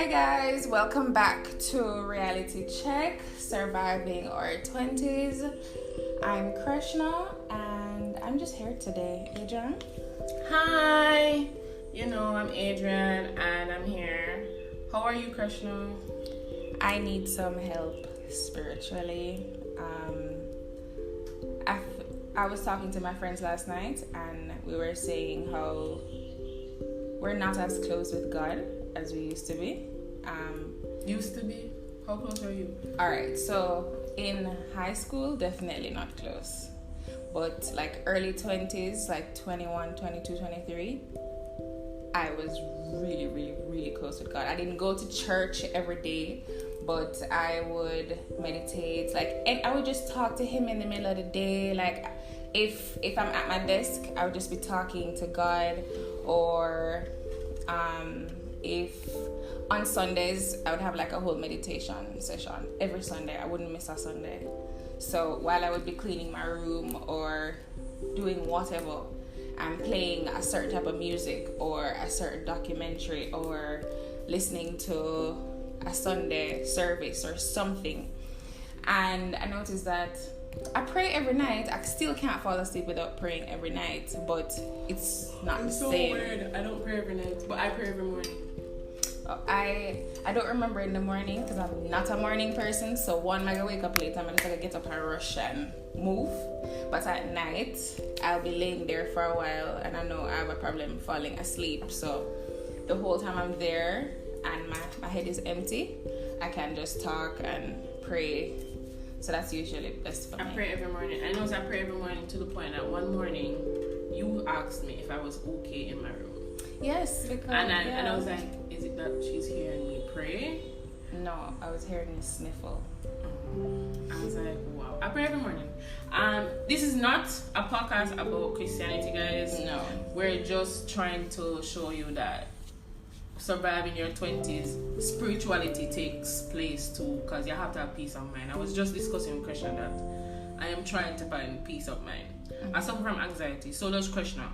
Hi guys, welcome back to Reality Check, Surviving Our 20s. I'm Krishna and I'm just here today. Adrian? Hi, I'm Adrian and I'm here. How are you, Krishna? I need some help spiritually. I was talking to my friends last night and we were saying how we're not as close with God as we used to be. Used to be? How close are you? Alright, so in high school, definitely not close. But like early 20s, like 21, 22, 23, I was really, really, really close with God. I didn't go to church every day, but I would meditate, and I would just talk to Him in the middle of the day. Like, if I'm at my desk, I would just be talking to God, or if on Sundays, I would have like a whole meditation session every Sunday. I wouldn't miss a Sunday. So while I would be cleaning my room or doing whatever, I'm playing a certain type of music or a certain documentary or listening to a Sunday service or something. And I noticed that I pray every night. I still can't fall asleep without praying every night, but it's not the same. It's so weird. I don't pray every night, but I pray every morning. I don't remember in the morning because I'm not a morning person. So one, I wake up late. I'm just gonna get up and rush and move. But at night, I'll be laying there for a while, and I know I have a problem falling asleep. So the whole time I'm there and my head is empty, I can just talk and pray. So that's usually best for me. I pray every morning. I know I pray every morning to the point that one morning you asked me if I was okay in my room. Yes, because and I was like, is it that she's hearing me pray? No, I was hearing you sniffle. I was like, wow. I pray every morning. This is not a podcast about Christianity, guys. No. We're just trying to show you that surviving your 20s, spirituality takes place too, because you have to have peace of mind. I was just discussing with Krishna that I am trying to find peace of mind. Mm-hmm. I suffer from anxiety, so does Krishna.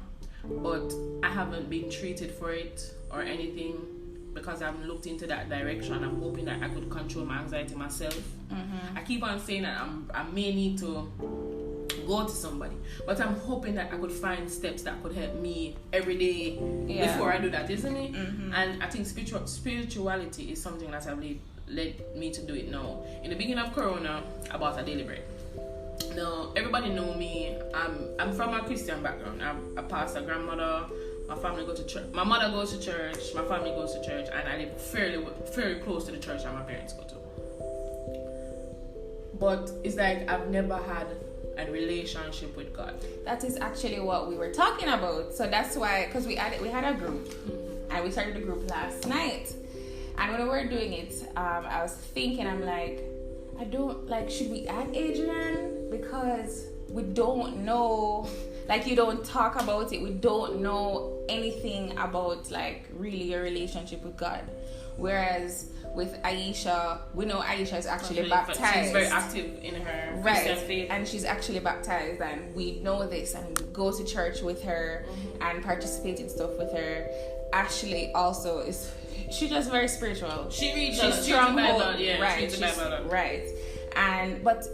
But I haven't been treated for it or anything because I've looked into that direction. I'm hoping that I could control my anxiety myself. Mm-hmm. I keep on saying that I may need to go to somebody, but I'm hoping that I could find steps that could help me every day before I do that, isn't it? Mm-hmm. And I think spirituality is something that have led me to do it now. In the beginning of Corona, I bought a daily bread. Now, everybody know me. I'm from a Christian background. I'm a pastor, grandmother. My family go to church. My mother goes to church. My family goes to church, and I live fairly close to the church that my parents go to. But it's like I've never had a relationship with God. That is actually what we were talking about. So that's why, because we had a group, and we started the group last night. And when we were doing it, I was thinking, I'm like, should we add Adrian? Because we don't know, you don't talk about it. We don't know anything about, really your relationship with God. Whereas with Aisha, we know Aisha is actually baptized. She's very active in her Christian faith. And she's actually baptized, and we know this, and we go to church with her and participate in stuff with her. Ashley also she's just very spiritual. She reads the Bible, yeah. Right. She reads the Bible. Right. But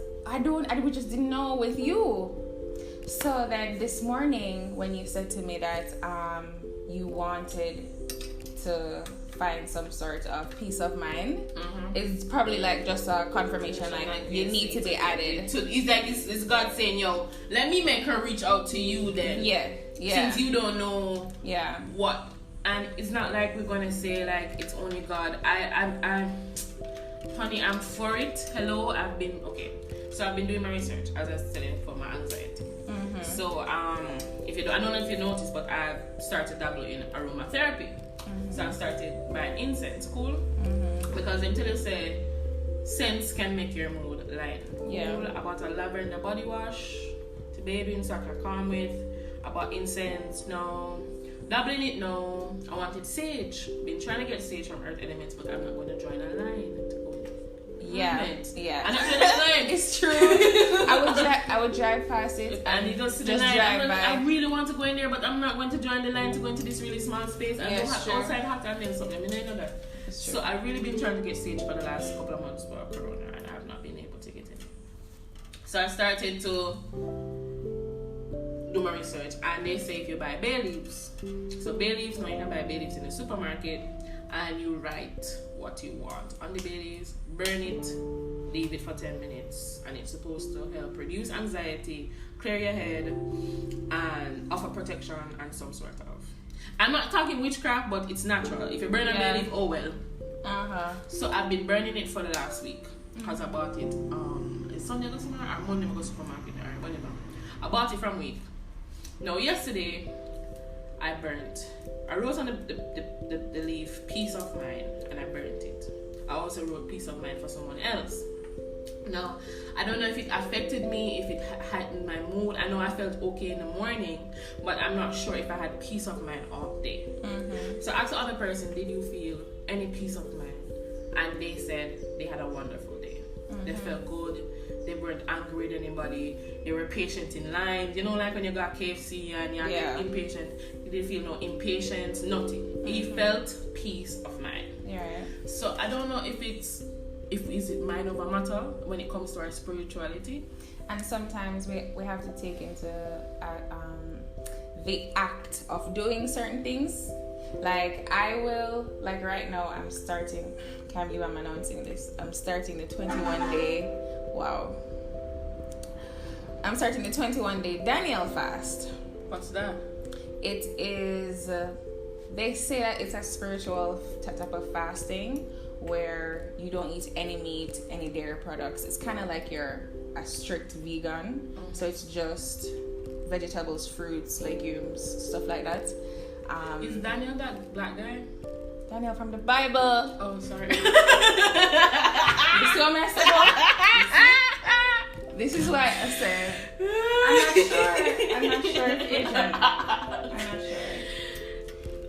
we just didn't know with you. So then this morning when you said to me that you wanted to find some sort of peace of mind, it's probably just a confirmation, you need to be added. So it's God saying, yo, let me make her reach out to you then. Yeah. Since you don't know what. And it's not like we're gonna say it's only God. Honey, I'm for it. Hello, I've been doing my research as I was telling for my anxiety. Mm-hmm. So I don't know if you noticed, but I've started dabbling in aromatherapy. Mm-hmm. So I started buying incense, cool? Mm-hmm. Because until you say scents can make your mood light. Yeah. Cool. About a lavender body wash to baby in so I can calm with. About incense now. Dabbling it now. I wanted sage. Been trying to get sage from Earth Elements, but I'm not going to join a line to go. Yeah. I'm not joining a line. It's true. I would drive past it and you just drive by. I really want to go in there, but I'm not going to join the line to go into this really small space. And outside hot and then something. I know that. It's true. So I've really been trying to get sage for the last couple of months for Corona, and I have not been able to get it. So I started to do my research, and they say if you buy bay leaves, so bay leaves, now you can buy bay leaves in the supermarket, and you write what you want on the bay leaves, burn it, leave it for 10 minutes, and it's supposed to help reduce anxiety, clear your head, and offer protection and some sort of. I'm not talking witchcraft, but it's natural. If you burn a bay leaf, oh well. So I've been burning it for the last week because I bought it. It's Sunday or Monday I go to supermarket or whatever. I bought it from week. Now yesterday I wrote on the leaf peace of mind, and I burnt it. I also wrote peace of mind for someone else. Now, I don't know if it affected me, if it heightened my mood. I know I felt okay in the morning, but I'm not sure if I had peace of mind all day. So I asked the other person, did you feel any peace of mind? And they said they had a wonderful day. They felt good. They weren't angry with anybody. They were patient in line. You know, like when you got KFC and you're impatient. You didn't feel no impatience, nothing. He felt peace of mind. So I don't know if is it mind over matter when it comes to our spirituality. And sometimes we have to take into the act of doing certain things. Like I will, like right now I'm starting, can't believe I'm announcing this, I'm starting the 21 day, wow. I'm starting the 21 day Daniel fast. What's that? It is, they say that it's a spiritual type of fasting where you don't eat any meat, any dairy products. It's kind of like you're a strict vegan. So it's just vegetables, fruits, legumes, stuff like that. Is Daniel that black guy? Daniel from the Bible. Oh, sorry. You see what I said? This is why I said I'm not sure if Asian. I'm not sure.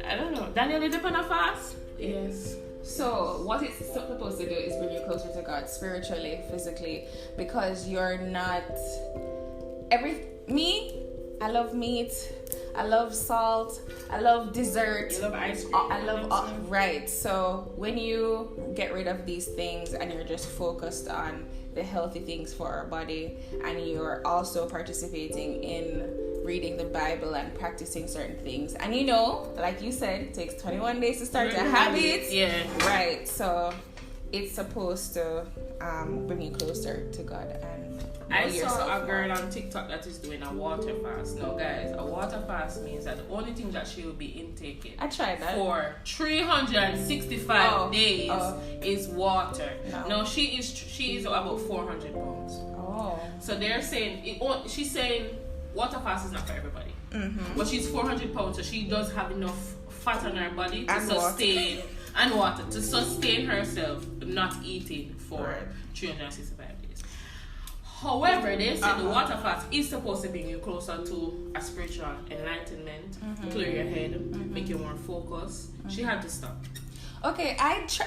I don't know. Daniel did it on a fast? Yes. So what it's supposed to do is bring you closer to God spiritually, physically, because you're not I love meat, I love salt, I love dessert, You love ice cream. I love right. So when you get rid of these things and you're just focused on the healthy things for our body, and you're also participating in reading the Bible and practicing certain things, and you know, like you said, it takes 21 days to start a habit. Right. So it's supposed to bring you closer to God. And I saw a girl on TikTok that is doing a water fast. Now guys, a water fast means that the only thing that she will be intaking I tried that for 365 days is water. No, she is about 400 pounds. So they're saying she's saying water fast is not for everybody. But she's 400 pounds, so she does have enough fat on her body to sustain and water to sustain herself not eating for 365 days. However, they said the water fast is supposed to bring you closer to a spiritual enlightenment, clear your head, make you more focused. She had to stop. Okay,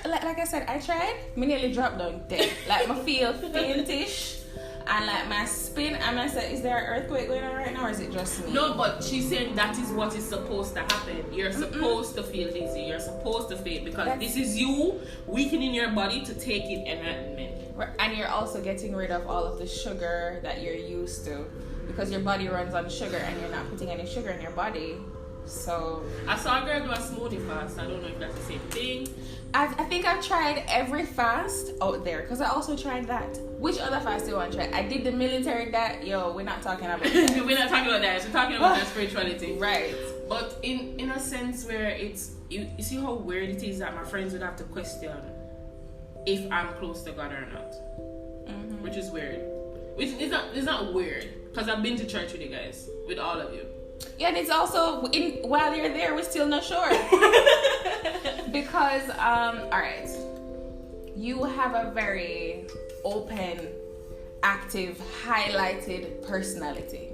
like I said, I tried. Me nearly dropped down dead. Like my feel faintish, and like my spin. And I said, is there an earthquake going on right now, or is it just me? No, but she's saying that is what is supposed to happen. You're supposed to feel dizzy. You're supposed to faint because this is you weakening your body to take in enlightenment. And you're also getting rid of all of the sugar that you're used to, because your body runs on sugar and you're not putting any sugar in your body. So I saw a girl do a smoothie fast. I don't know if that's the same thing. I think I've tried every fast out there, because I also tried that. Which other fast do you want to try? I did the military diet. Yo, we're not talking about that. We're not talking about that. We're talking about that spirituality. Right. But in a sense where it's you see how weird it is that my friends would have to question if I'm close to God or not, which is weird. Which is not weird, because I've been to church with you guys, with all of you. Yeah, and it's also while you're there, we're still not sure because all right, you have a very open, active, highlighted personality,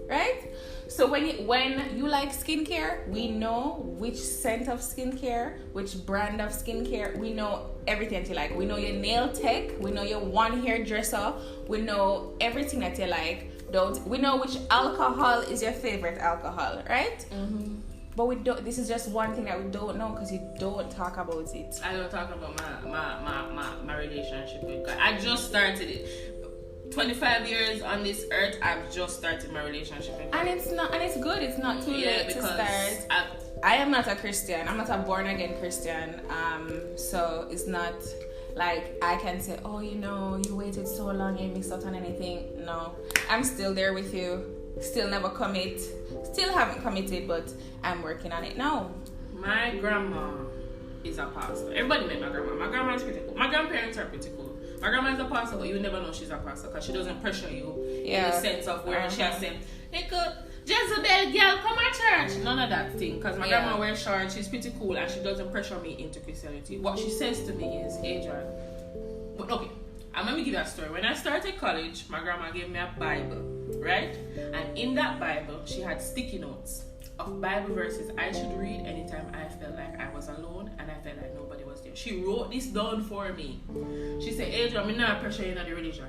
right? So when you like skincare, we know which scent of skincare, which brand of skincare. We know everything that you like. We know your nail tech. We know your one hairdresser. We know everything that you like. We know which alcohol is your favorite alcohol, right? But we don't. This is just one thing that we don't know because you don't talk about it. I don't talk about my relationship with God. I just started it. 25 years on this earth, I've just started my relationship with God. And it's good. It's not too late to start. I am not a Christian. I'm not a born again Christian. So it's not like I can say, oh, you waited so long, you missed out on anything. No, I'm still there with you. Still never commit. Still haven't committed, but I'm working on it now. My grandma is a pastor. Everybody met my grandma. My grandma is pretty cool. My grandparents are pretty cool. My grandma is a pastor, but you would never know she's a pastor because she doesn't pressure you in the sense of where she has said, Jezebel girl, come to church. None of that thing. Because my grandma wears shorts, she's pretty cool, and she doesn't pressure me into Christianity. What she says to me is, Adrian, okay, let me give you a story. When I started college, my grandma gave me a Bible, right? And in that Bible, she had sticky notes of Bible verses I should read anytime I felt like I was alone and I felt like nobody was there. She wrote this down for me. She said, Adrian, I'm not pressure you in the religion,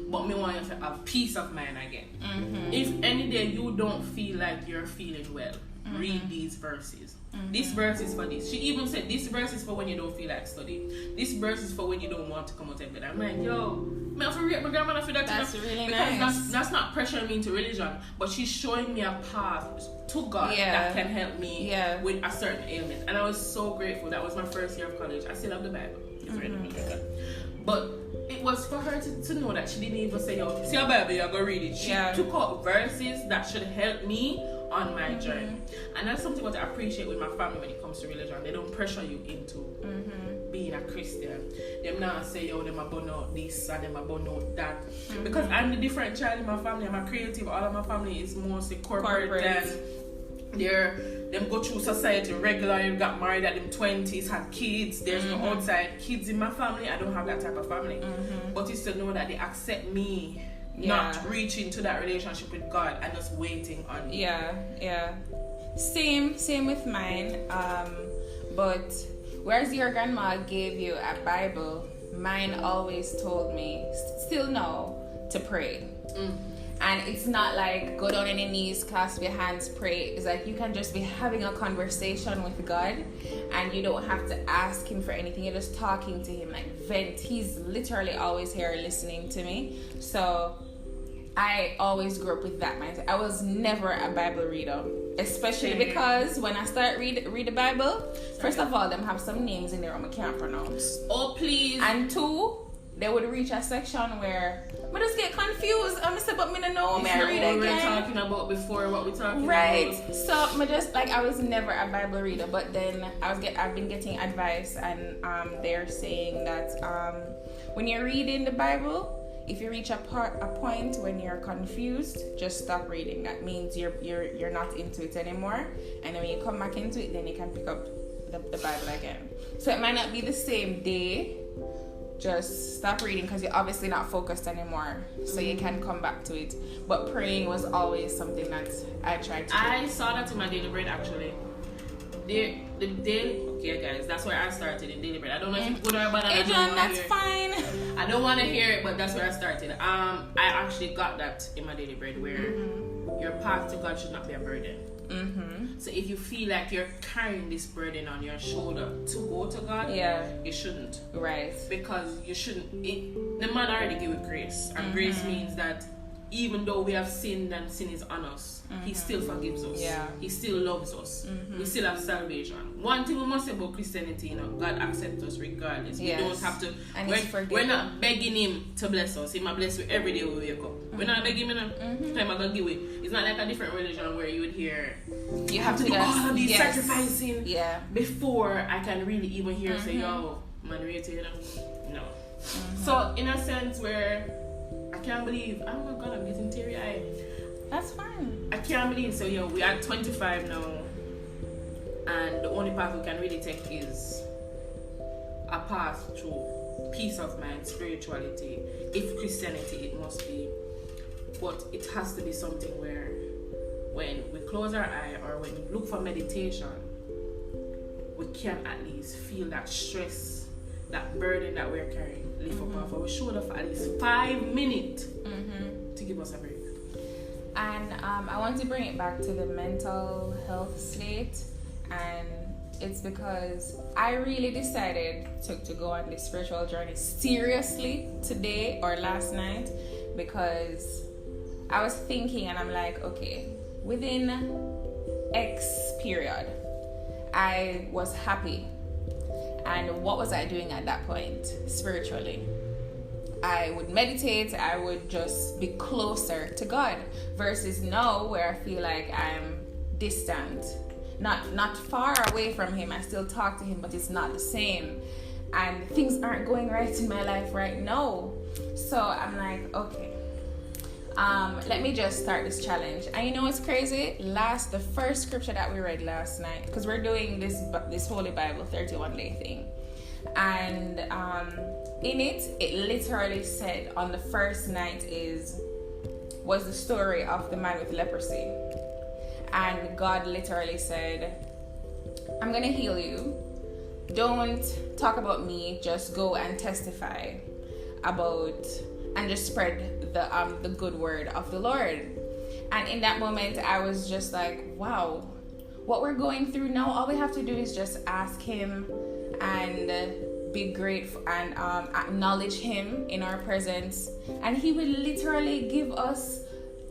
but me want you to have peace of mind again. Mm-hmm. If any day you don't feel like you're feeling well, read these verses. This verse is for this. She even said, this verse is for when you don't feel like studying. This verse is for when you don't want to come out of bed. I'm like, I have to read my grandmother for that. That's really because nice. That's not pressuring me into religion, but she's showing me a path to God that can help me with a certain ailment. And I was so grateful. That was my first year of college. I still have the Bible. It's ready to look at. But it was for her to know that she didn't even say, yo, see your Bible, you're going to read it. She took out verses that should help me on my journey. And that's something what I appreciate with my family when it comes to religion. They don't pressure you into being a Christian. Them not say, yo, them about out this and them about out that. Because I'm the different child in my family. I'm a creative. All of my family is mostly corporate. And them go through society regularly, got married at them 20s, had kids. There's no outside kids in my family. I don't have that type of family. But it's to know that they accept me not reaching to that relationship with God and just waiting on me. Same with mine. But whereas your grandma gave you a Bible, mine always told me, still now, to pray. And it's not like go down on your knees, clasp your hands, pray. It's like you can just be having a conversation with God and you don't have to ask him for anything. You're just talking to him, like vent. He's literally always here listening to me. So I always grew up with that mindset. I was never a Bible reader, especially because when I start read the Bible, first of all, them have some names in there I can't pronounce. Oh, please. And two, they would reach a section where I just get confused. I'm say, but me don't know. Me I read again. What we were talking about before, what we're talking about. Right. So me just like I was never a Bible reader, but then I've been getting advice, and they're saying that when you're reading the Bible, if you reach a point when you're confused, just stop reading. That means you're not into it anymore, and then when you come back into it, then you can pick up the Bible again. So it might not be the same day. Just stop reading because you're obviously not focused anymore, so you can come back to it. But praying was always something that I tried to do. I saw that in my daily bread actually. Okay guys, that's where I started in daily bread. I don't know if it's good or bad. Adrian, that's fine. I don't want to hear it, but that's where I started. I actually got that in my daily bread where your path to God should not be a burden. So if you feel like you're carrying this burden on your shoulder to go to God, you shouldn't. Right. Because you shouldn't. The man already gave you grace. And grace means that even though we have sinned and sin is on us, he still forgives us. He still loves us. We still have salvation. One thing we must say about Christianity, God accepts us regardless. We don't have to. We're not begging him to bless us. He might bless you every day we wake up. We're not begging him time I'm gonna give it. It's not like a different religion where you would hear you have to do all of these sacrificing before I can really even hear say, yo, man, you know. No. So in a sense where I can't believe, oh my God, I'm getting teary-eyed. That's fine. I can't believe, so we are 25 now, and the only path we can really take is a path through peace of mind, spirituality. If Christianity, it must be, but it has to be something where when we close our eye or when we look for meditation, we can at least feel that stress, that burden that we're carrying lift up off our shoulder for at least 5 minutes to give us a break. And I want to bring it back to the mental health state. and it's because I really decided to go on this spiritual journey seriously today or last night, because I was thinking and I'm like, okay, within X period, I was happy. And what was I doing at that point spiritually? I would meditate, I would just be closer to God, versus now where I feel like I'm distant, not far away from him. I still talk to him, but it's not the same, and things aren't going right in my life right now. So I'm like, okay, let me just start this challenge. And you know what's crazy? The first scripture that we read last night, because we're doing this Holy Bible 31-day thing, and in it literally said on the first night was the story of the man with leprosy. And God literally said, I'm gonna heal you. Don't talk about me, just go and testify about and just spread the good word of the Lord. And in that moment I was just like, wow, what we're going through now, all we have to do is just ask him and be grateful and acknowledge him in our presence, and he will literally give us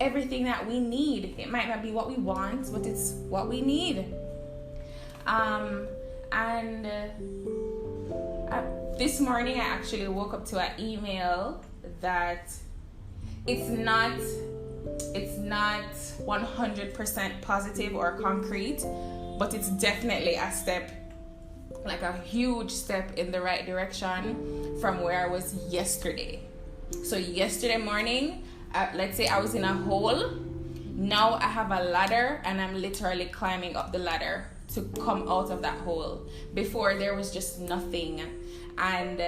everything that we need. It might not be what we want, but it's what we need. This morning I actually woke up to an email that it's not 100% positive or concrete, but it's definitely a step, like a huge step in the right direction from where I was yesterday. So yesterday morning, let's say I was in a hole. Now I have a ladder and I'm literally climbing up the ladder to come out of that hole. Before there was just nothing, and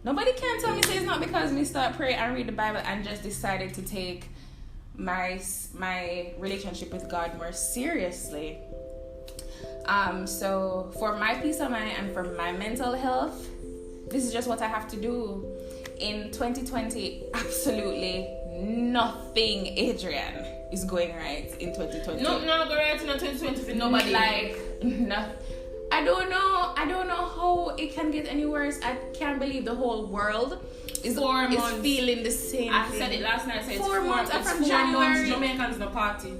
nobody can tell me say it's not because me start pray and read the Bible and just decided to take my relationship with God more seriously. So for my peace of mind and for my mental health, this is just what I have to do. In 2020, absolutely nothing, Adrian, is going right in 2020. No, not going right in 2020 for nobody. Like, no. I don't know how it can get any worse. I can't believe the whole world is feeling the same I thing. said it last night. I said 4 months it's from 4 January. months Jamaicans no party.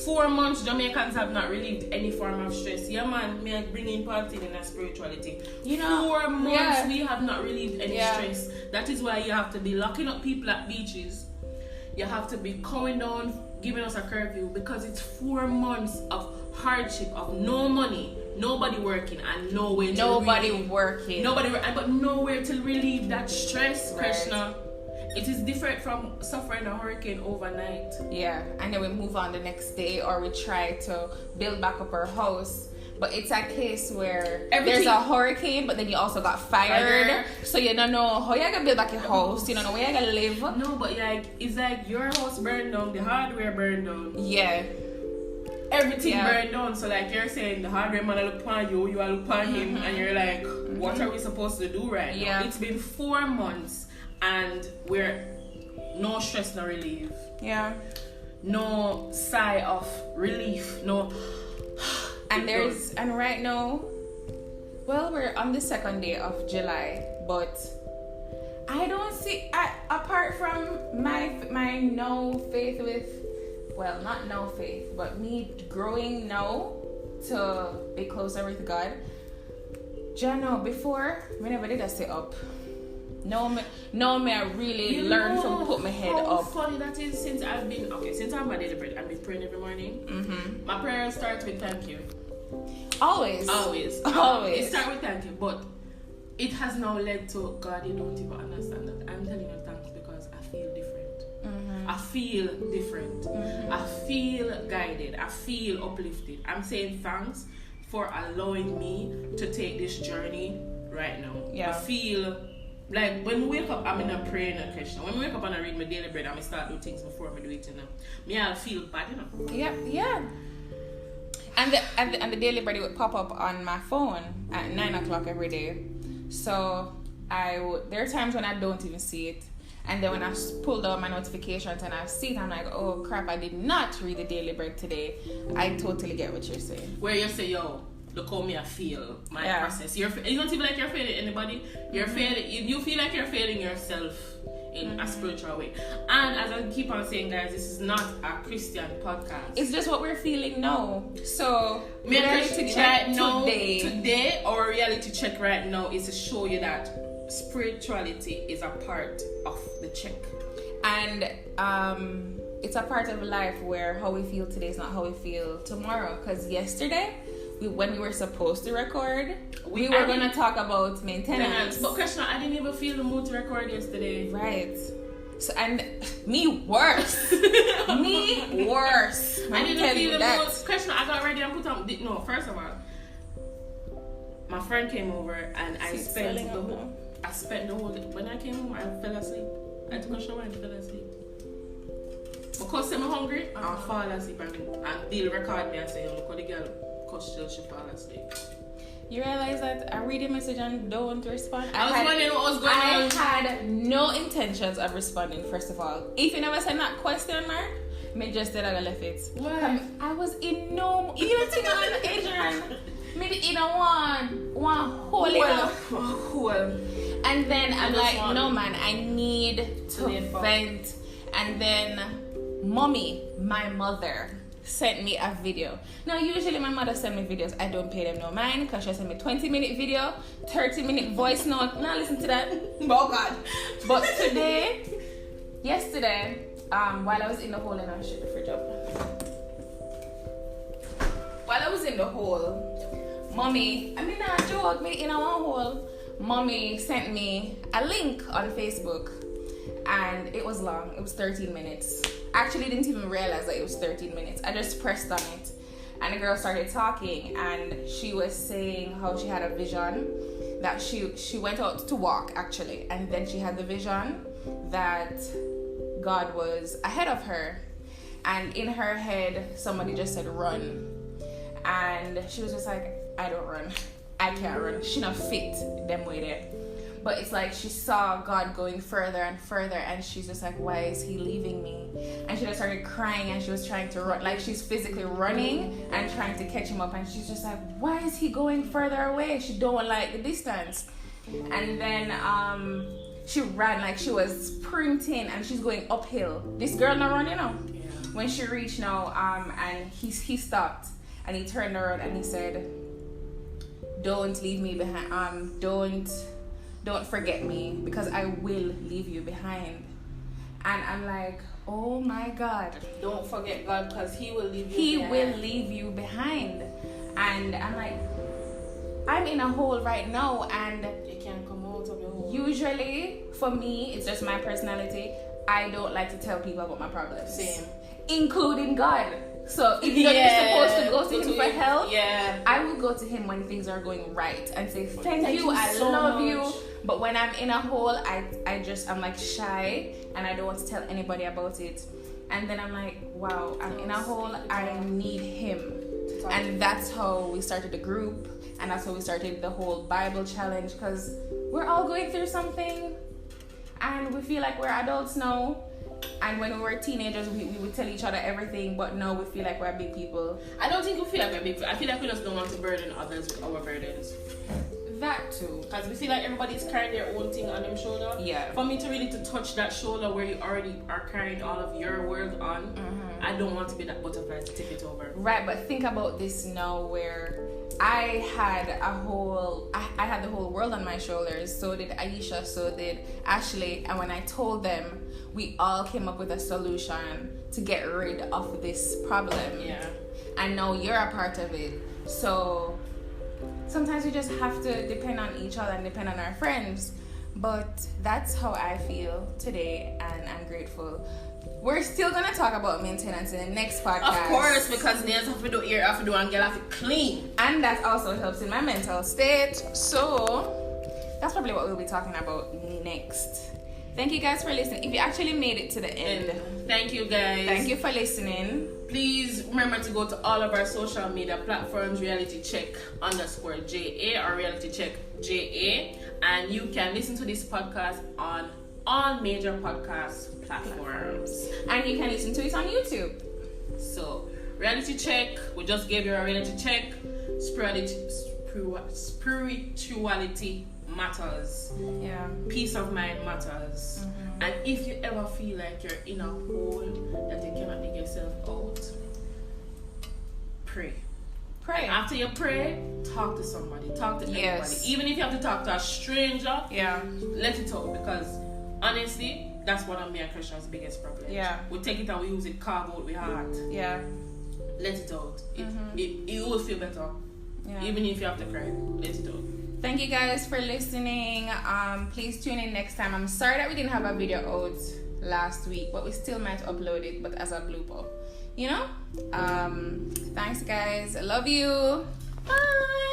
4 months Jamaicans have not relieved any form of stress. Yeah, man, me bring in party in a spirituality. 4 months we have not relieved any stress. That is why you have to be locking up people at beaches. You have to be going down, giving us a curfew, because it's 4 months of hardship, of no money, nobody working, and nowhere to but nowhere to relieve that stress, right. Krishna. It is different from suffering a hurricane overnight. Yeah, and then we move on the next day, or we try to build back up our house. But it's a case where there's a hurricane, but then you also got fired. So you don't know how you're going to build back your house. You don't know where you're going to live. No, but it's like your house burned down, the hardware burned down. Yeah. Everything burned down. So like you're saying, the hardware man look upon you, you look upon him, and you're like, what are we supposed to do right now? It's been 4 months. And we're no stress, no relief. Yeah. No sigh of relief. No. And right now, well, we're on the 2nd day of July, but I don't see, apart from my no faith with, well, not no faith, but me growing now to be closer with God. Jano, before, whenever did I sit up? No, me I really learned from put my head up. Funny that is, since I'm a daily bread, I've been praying every morning. Mm-hmm. My prayer starts with thank you. Always. It starts with thank you, but it has now led to, God, you don't even understand that. I'm telling you thanks because I feel different. Mm-hmm. I feel different. Mm-hmm. I feel guided. I feel uplifted. I'm saying thanks for allowing me to take this journey right now. Yeah. I feel like when we wake up, I'm in a prayer and a question. When we wake up and I read my daily bread, I'm start doing things before I do it, Me, I feel bad, Yeah. And the daily bread would pop up on my phone at 9 o'clock every day. So there are times when I don't even see it. And then when I pull down my notifications and I see it, I'm like, oh crap, I did not read the daily bread today. I totally get what you're saying. Where you say, yo, look how me I feel, my process. You don't feel like you're failing anybody. You're failing. You feel like you're failing yourself in a spiritual way. And as I keep on saying, guys, this is not a Christian podcast. It's just what we're feeling now. So reality check today, or reality check right now is to show you that spirituality is a part of the check. And it's a part of life where how we feel today is not how we feel tomorrow. Because yesterday, when we were supposed to record, we were going to talk about maintenance. But Krishna, I didn't even feel the mood to record yesterday. Right. So, and me worse. Me worse. I didn't feel the mood. Krishna, I got ready and put on... No, first of all, my friend came over and I spent the whole day. When I came home, I fell asleep. I took a shower and fell asleep. Because I'm hungry, I fall asleep and they'll record me and say, look how the girl, because she fall asleep. You realize that I read a message and don't respond? I was wondering what was going on. I had no intentions of responding, first of all. If you never send that question mark, me just said I left it. Why? I was in no... You don't think I'm Adrian? Me in a one hole. And then I'm like, no man, I need to vent. And then mommy, my mother, sent me a video. Now usually my mother send me videos. I don't pay them no mind because she sent me 20-minute video, 30-minute voice note. Now listen to that. Oh God. But yesterday, while I was in the hole, and I'll shut the fridge up. While I was in the hole, mommy, I mean not joke, me in a one hole. Mommy sent me a link on Facebook, and it was long. It was 13 minutes. Actually didn't even realize that it was 13 minutes. I just pressed on it, and the girl started talking, and she was saying how she had a vision that she went out to walk actually, and then she had the vision that God was ahead of her, and in her head somebody just said run, and she was just like, I don't run. I can't run. She not fit them way there. But it's like she saw God going further and further, and she's just like, why is he leaving me? And she just started crying, and she was trying to run, like she's physically running and trying to catch him up, and she's just like, why is he going further away? She don't like the distance. And then she ran like she was sprinting, and she's going uphill. This girl not running now. Yeah. When she reached now, and he stopped, and he turned around and he said, don't leave me behind. Don't forget me, because I will leave you behind. And I'm like, oh my God. Don't forget God, because he will leave you behind. He behind. will leave you behind. And I'm like, I'm in a hole right now, and you can't come out of your hole. Usually, for me, it's just my personality. I don't like to tell people about my problems. Same. Including God. So if you're supposed to go to him for help, I will go to him when things are going right and say, thank you, I love you. But when I'm in a hole, I'm like shy, and I don't want to tell anybody about it. And then I'm like, wow, I'm in a hole, I need him. And that's how we started the group, and that's how we started the whole Bible challenge, because we're all going through something, and we feel like we're adults now. And when we were teenagers, we would tell each other everything, but now we feel like we're big people. I don't think we feel like we're big people. I feel like we just don't want to burden others with our burdens. That too. Because we feel like everybody's carrying their own thing on them shoulder. Yeah. For me to really to touch that shoulder where you already are carrying all of your world on, I don't want to be that butterfly to take it over. Right, but think about this now, where I had the whole world on my shoulders. So did Aisha, so did Ashley. And when I told them, we all came up with a solution to get rid of this problem. Yeah. And now you're a part of it. So sometimes we just have to depend on each other and depend on our friends. But that's how I feel today, and I'm grateful. We're still gonna talk about maintenance in the next podcast. Of course, because nails have to do, ear have to do, and girl have to clean. And that also helps in my mental state. So that's probably what we'll be talking about next. Thank you guys for listening. If you actually made it to the end, thank you guys. Thank you for listening. Please remember to go to all of our social media platforms, realitycheck_JA or realitycheckJA, and you can listen to this podcast on all major podcast platforms. And you can listen to it on YouTube. So, Reality Check, we just gave you a reality check. spirituality matters. Yeah. Peace of mind matters. And if you ever feel like you're in a hole that you cannot dig yourself out, pray. Pray. And after you pray, talk to somebody. Talk to anybody. Even if you have to talk to a stranger, let it out. Because honestly, that's one of me and Christian's biggest problems. Yeah. We take it and we use it, carve out with heart. Yeah. Let it out. It will feel better. Yeah. Even if you have to cry, let it out. Thank you guys for listening. Please tune in next time. I'm sorry that we didn't have a video out last week, but we still might upload it, but as a blooper. You know? Thanks guys. I love you. Bye.